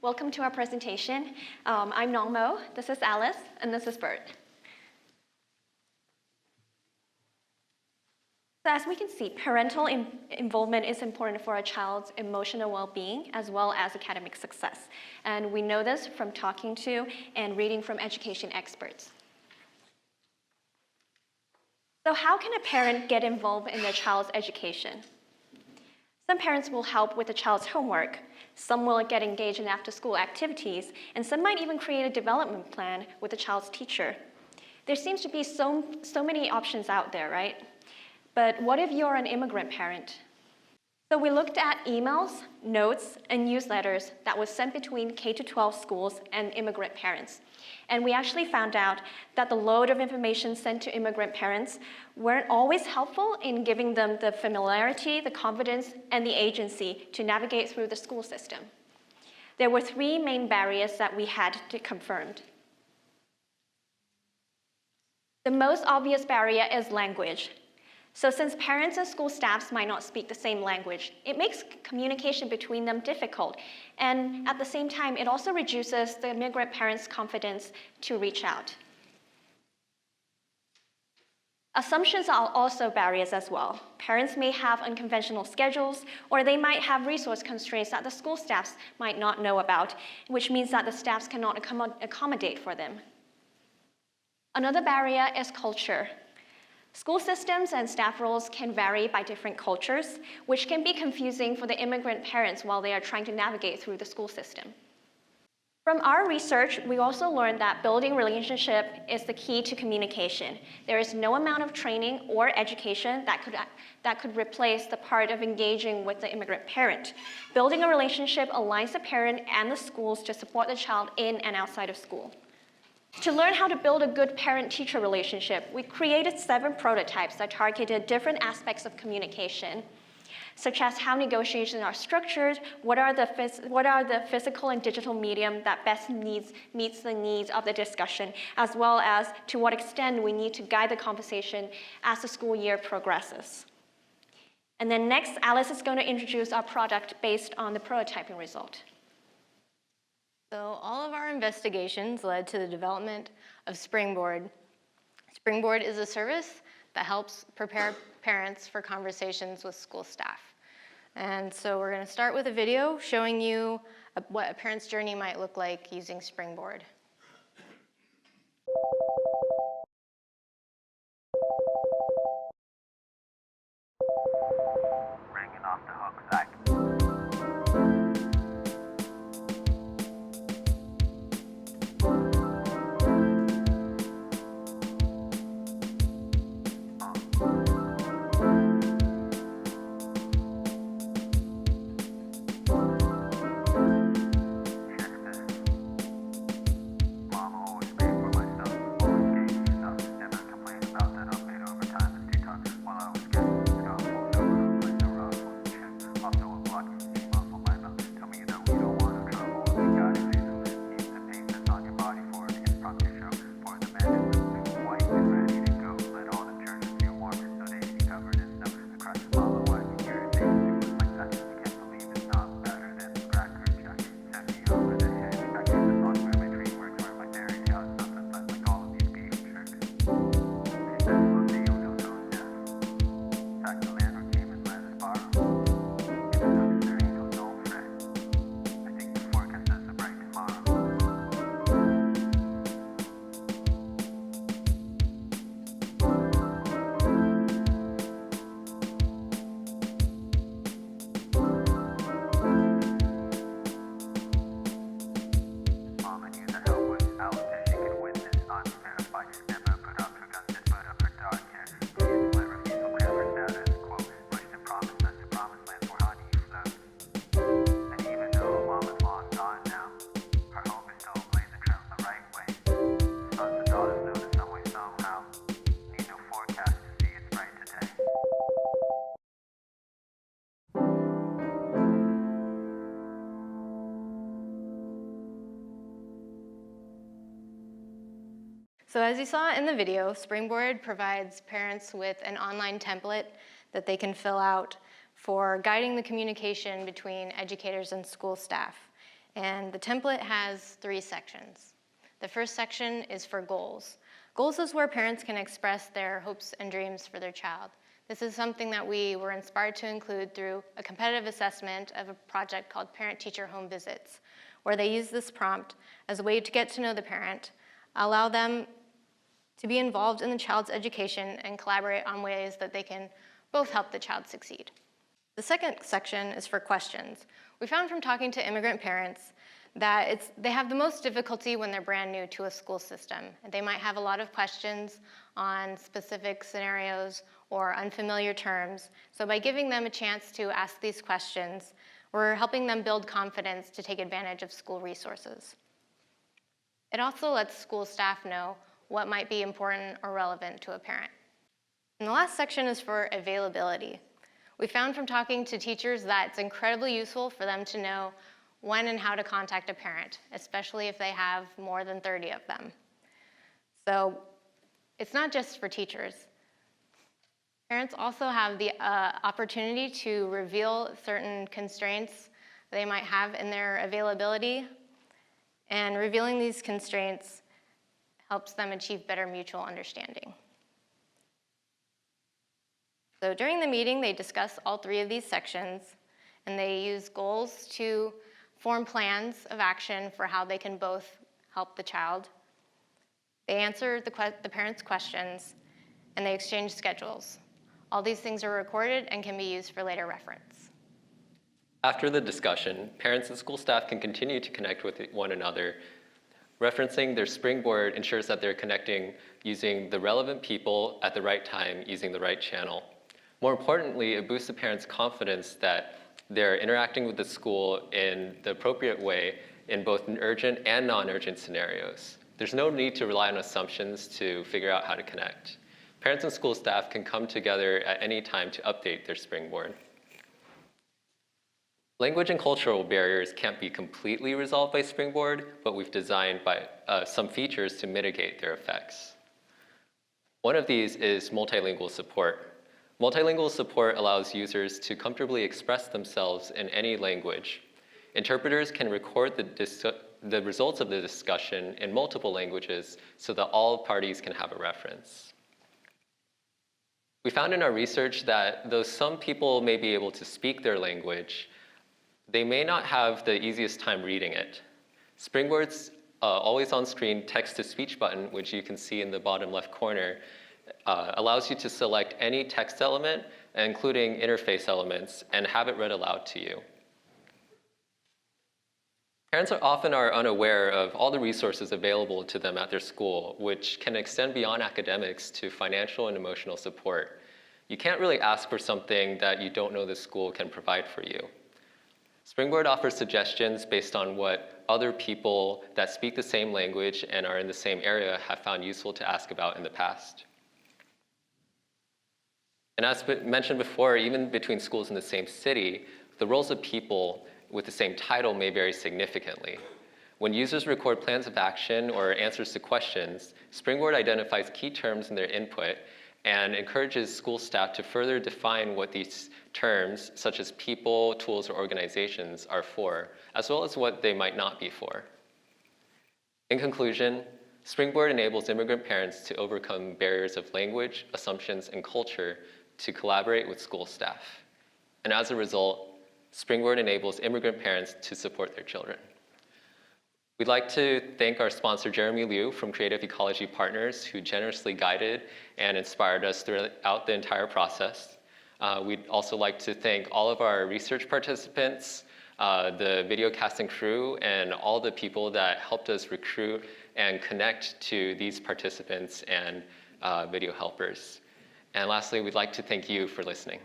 Welcome to our presentation. I'm Nong Mo, this is Alice, and this is Bert. So as we can see, parental involvement is important for a child's emotional well-being as well as academic success. And we know this from talking to and reading from education experts. So how can a parent get involved in their child's education? Some parents will help with the child's homework. Some will get engaged in after-school activities, and some might even create a development plan with the child's teacher. There seems to be so many options out there, right? But what if you're an immigrant parent? So we looked at emails, notes, and newsletters that was sent between K-12 schools and immigrant parents. And we actually found out that the load of information sent to immigrant parents weren't always helpful in giving them the familiarity, the confidence, and the agency to navigate through the school system. There were three main barriers that we had to confirm. The most obvious barrier is language. So since parents and school staffs might not speak the same language, it makes communication between them difficult. And at the same time, it also reduces the immigrant parents' confidence to reach out. Assumptions are also barriers as well. Parents may have unconventional schedules, or they might have resource constraints that the school staffs might not know about, which means that the staffs cannot accommodate for them. Another barrier is culture. School systems and staff roles can vary by different cultures, which can be confusing for the immigrant parents while they are trying to navigate through the school system. From our research, we also learned that building relationship is the key to communication. There is no amount of training or education that could replace the part of engaging with the immigrant parent. Building a relationship aligns the parent and the schools to support the child in and outside of school. To learn how to build a good parent-teacher relationship, we created 7 prototypes that targeted different aspects of communication, such as how negotiations are structured, what are the physical and digital medium that best meets the needs of the discussion, as well as to what extent we need to guide the conversation as the school year progresses. And then next, Alice is going to introduce our product based on the prototyping result. So all of our investigations led to the development of Springboard. Springboard is a service that helps prepare parents for conversations with school staff. And so we're going to start with a video showing you what a parent's journey might look like using Springboard. Bringing off the hook back. So as you saw in the video, Springboard provides parents with an online template that they can fill out for guiding the communication between educators and school staff. And the template has 3 sections. The first section is for goals. Goals is where parents can express their hopes and dreams for their child. This is something that we were inspired to include through a competitive assessment of a project called Parent-Teacher Home Visits, where they use this prompt as a way to get to know the parent, allow them to be involved in the child's education, and collaborate on ways that they can both help the child succeed. The second section is for questions. We found from talking to immigrant parents that they have the most difficulty when they're brand new to a school system. They might have a lot of questions on specific scenarios or unfamiliar terms. So by giving them a chance to ask these questions, we're helping them build confidence to take advantage of school resources. It also lets school staff know what might be important or relevant to a parent. And the last section is for availability. We found from talking to teachers that it's incredibly useful for them to know when and how to contact a parent, especially if they have more than 30 of them. So it's not just for teachers. Parents also have the opportunity to reveal certain constraints they might have in their availability, and revealing these constraints helps them achieve better mutual understanding. So during the meeting, they discuss all 3 of these sections, and they use goals to form plans of action for how they can both help the child. They answer the parents' questions, and they exchange schedules. All these things are recorded and can be used for later reference. After the discussion, parents and school staff can continue to connect with one another. Referencing their Springboard ensures that they're connecting using the relevant people at the right time, using the right channel. More importantly, it boosts the parents' confidence that they're interacting with the school in the appropriate way in both urgent and non-urgent scenarios. There's no need to rely on assumptions to figure out how to connect. Parents and school staff can come together at any time to update their Springboard. Language and cultural barriers can't be completely resolved by Springboard, but we've designed some features to mitigate their effects. One of these is multilingual support. Multilingual support allows users to comfortably express themselves in any language. Interpreters can record the results of the discussion in multiple languages so that all parties can have a reference. We found in our research that though some people may be able to speak their language, they may not have the easiest time reading it. Springboard's always on-screen text-to-speech button, which you can see in the bottom left corner, allows you to select any text element, including interface elements, and have it read aloud to you. Parents often are unaware of all the resources available to them at their school, which can extend beyond academics to financial and emotional support. You can't really ask for something that you don't know the school can provide for you. Springboard offers suggestions based on what other people that speak the same language and are in the same area have found useful to ask about in the past. And as mentioned before, even between schools in the same city, the roles of people with the same title may vary significantly. When users record plans of action or answers to questions, Springboard identifies key terms in their input and encourages school staff to further define what these terms, such as people, tools, or organizations, are for, as well as what they might not be for. In conclusion, Springboard enables immigrant parents to overcome barriers of language, assumptions, and culture to collaborate with school staff. And as a result, Springboard enables immigrant parents to support their children. We'd like to thank our sponsor, Jeremy Liu from Creative Ecology Partners, who generously guided and inspired us throughout the entire process. We'd also like to thank all of our research participants, the video casting crew, and all the people that helped us recruit and connect to these participants and video helpers. And lastly, we'd like to thank you for listening.